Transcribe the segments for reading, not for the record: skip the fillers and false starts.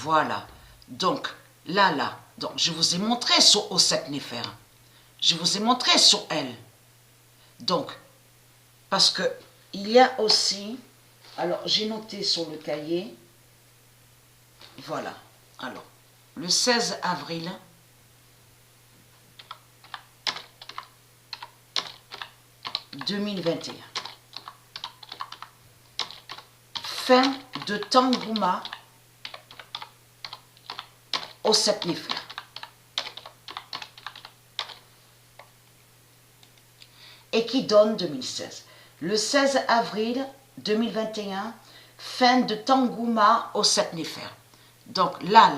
Voilà. Donc, là. Donc, je vous ai montré sur Osset Néfer. Je vous ai montré sur elle. Donc, parce que il y a aussi, alors j'ai noté sur le cahier, voilà, alors, le 16 avril, « 2021. Fin de Tangouma Osset Néfer. Et qui donne 2016. Le 16 avril 2021, fin de Tangouma Osset Néfer. Donc là,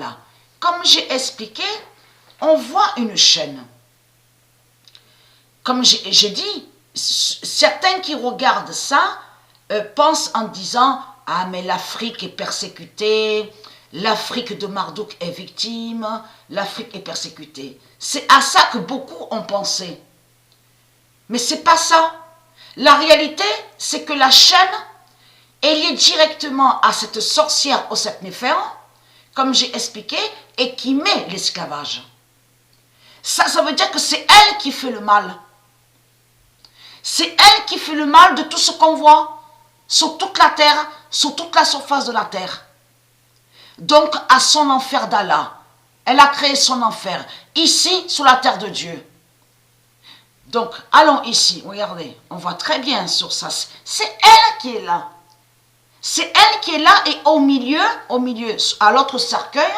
comme j'ai expliqué, on voit une chaîne. Comme j'ai dit, certains qui regardent ça pensent en disant « Ah, mais l'Afrique est persécutée, l'Afrique de Marduk est victime, l'Afrique est persécutée. » C'est à ça que beaucoup ont pensé. Mais c'est pas ça. La réalité, c'est que la chaîne est liée directement à cette sorcière Osset Néfer, comme j'ai expliqué, et qui met l'esclavage. Ça veut dire que c'est elle qui fait le mal. C'est elle qui fait le mal de tout ce qu'on voit sur toute la terre, sur toute la surface de la terre. Donc, à son enfer d'Allah. Elle a créé son enfer, ici, sur la terre de Dieu. Donc, allons ici, regardez, on voit très bien sur ça. C'est elle qui est là. C'est elle qui est là et au milieu, à l'autre cercueil,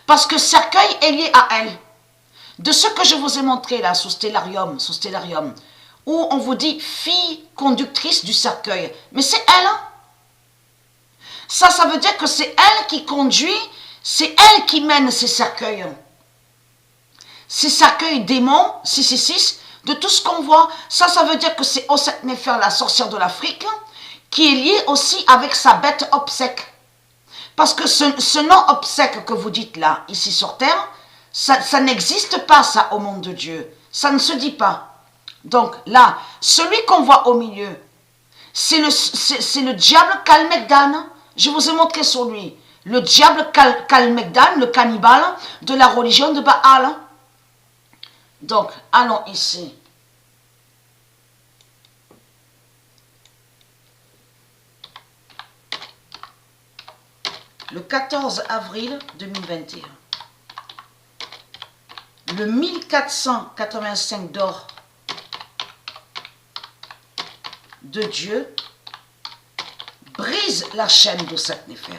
parce que cercueil est lié à elle. De ce que je vous ai montré là, sous Stellarium, où on vous dit fille conductrice du cercueil. Mais c'est elle. Hein? Ça veut dire que c'est elle qui conduit, c'est elle qui mène ces cercueils. Ces cercueils démons, 666, de tout ce qu'on voit. Ça veut dire que c'est Osset Néfer, la sorcière de l'Afrique, qui est liée aussi avec sa bête obsèque. Parce que ce nom obsèque que vous dites là, ici sur terre, ça n'existe pas, ça, au monde de Dieu. Ça ne se dit pas. Donc là, celui qu'on voit au milieu, c'est le diable Kalmegdan. Je vous ai montré sur lui. Le diable Kalmegdan, le cannibale de la religion de Baal. Donc, allons ici. Le 14 avril 2021. Le 1485 d'or de Dieu brise la chaîne d'Osset Néfer.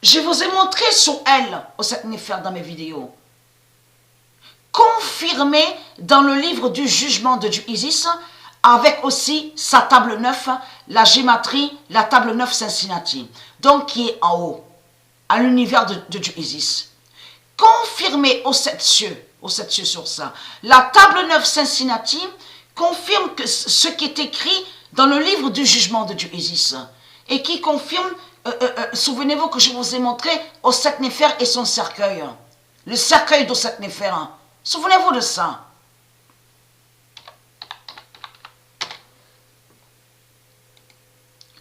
Je vous ai montré sur elle, Osset Néfer, dans mes vidéos. Confirmé dans le livre du jugement de Dieu Isis, avec aussi sa table 9, la gématrie, la table 9 Cincinnati, donc qui est en haut, à l'univers de Dieu Isis. Confirmé aux 7 cieux sur ça. La table 9 Cincinnati confirme que ce qui est écrit dans le livre du jugement de Dieu Isis, et qui confirme, souvenez-vous que je vous ai montré Osset Néfer et son cercueil, le cercueil d'Osset Néfer. Souvenez-vous de ça.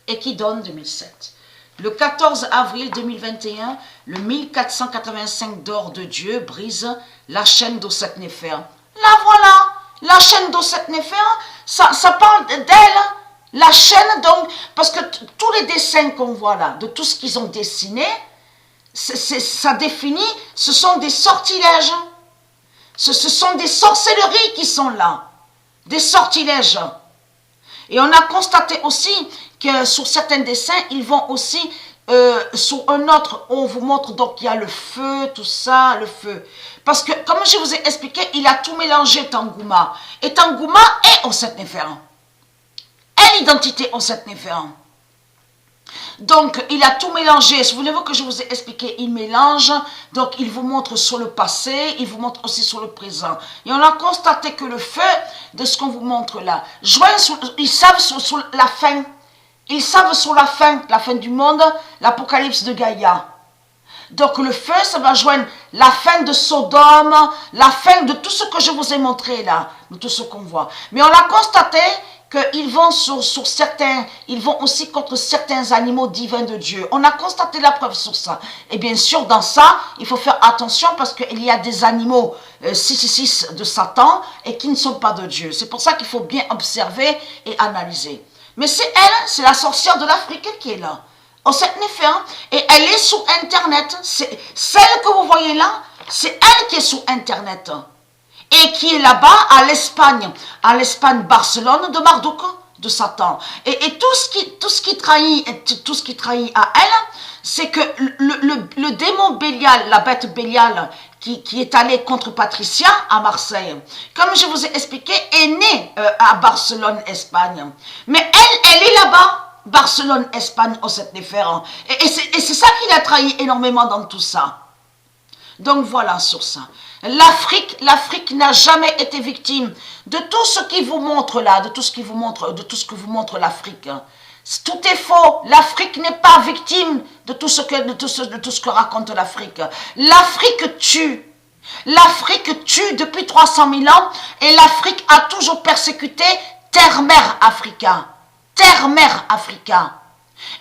Et qui donne 2007. Le 14 avril 2021, le 1485 d'or de Dieu brise la chaîne d'Osset Néfer. La voilà, la chaîne d'Osset Néfer, ça parle d'elle, la chaîne, donc, parce que tous les dessins qu'on voit là, de tout ce qu'ils ont dessiné, ça définit, ce sont des sortilèges. Ce sont des sorcelleries qui sont là, des sortilèges. Et on a constaté aussi que sur certains dessins, ils vont aussi, sur un autre, on vous montre, donc il y a le feu, tout ça, le feu. Parce que, comme je vous ai expliqué, il a tout mélangé, Tangouma. Et Tangouma est Osset Néfer. Est l'identité Osset Néfer. Donc, il a tout mélangé. Souvenez-vous que je vous ai expliqué, il mélange. Donc, il vous montre sur le passé, il vous montre aussi sur le présent. Et on a constaté que le feu, de ce qu'on vous montre là, ils savent sur la fin. Ils savent sur la fin du monde, l'apocalypse de Gaïa. Donc, le feu, ça va joindre la fin de Sodome, la fin de tout ce que je vous ai montré là, de tout ce qu'on voit. Mais on a constaté qu'ils vont sur certains, ils vont aussi contre certains animaux divins de Dieu. On a constaté la preuve sur ça. Et bien sûr, dans ça, il faut faire attention parce qu'il y a des animaux 666 de Satan et qui ne sont pas de Dieu. C'est pour ça qu'il faut bien observer et analyser. Mais c'est elle, c'est la sorcière de l'Afrique qui est là. Osset Néfer, et elle est sur Internet. C'est celle que vous voyez là, c'est elle qui est sur Internet. Et qui est là-bas à l'Espagne Barcelone de Marduk, de Satan. Et tout ce qui trahit à elle, c'est que le démon Bélial, la bête Bélial, qui est allé contre Patricia à Marseille, comme je vous ai expliqué, est née à Barcelone, Espagne. Mais elle est là-bas, Barcelone, Espagne, Osset Néfer. Et c'est ça qui l'a trahi énormément dans tout ça. Donc voilà sur ça. L'Afrique n'a jamais été victime de tout ce qui vous montre là, de tout ce que vous montre l'Afrique. Tout est faux. L'Afrique n'est pas victime de tout ce que raconte l'Afrique. L'Afrique tue. L'Afrique tue depuis 300 000 ans et l'Afrique a toujours persécuté terre-mère africain. Terre-mère africain.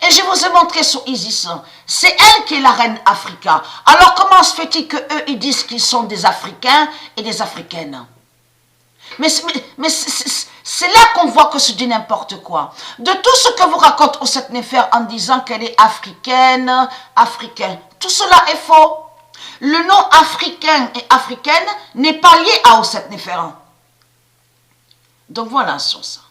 Et je vous ai montré sur Isis, c'est elle qui est la reine Africa. Alors comment se fait-il qu'eux, ils disent qu'ils sont des Africains et des Africaines? Mais c'est là qu'on voit que c'est du n'importe quoi. De tout ce que vous raconte Osset Néfer en disant qu'elle est africaine, africain, tout cela est faux. Le nom africain et africaine n'est pas lié à Osset Néfer. Donc voilà sur ça.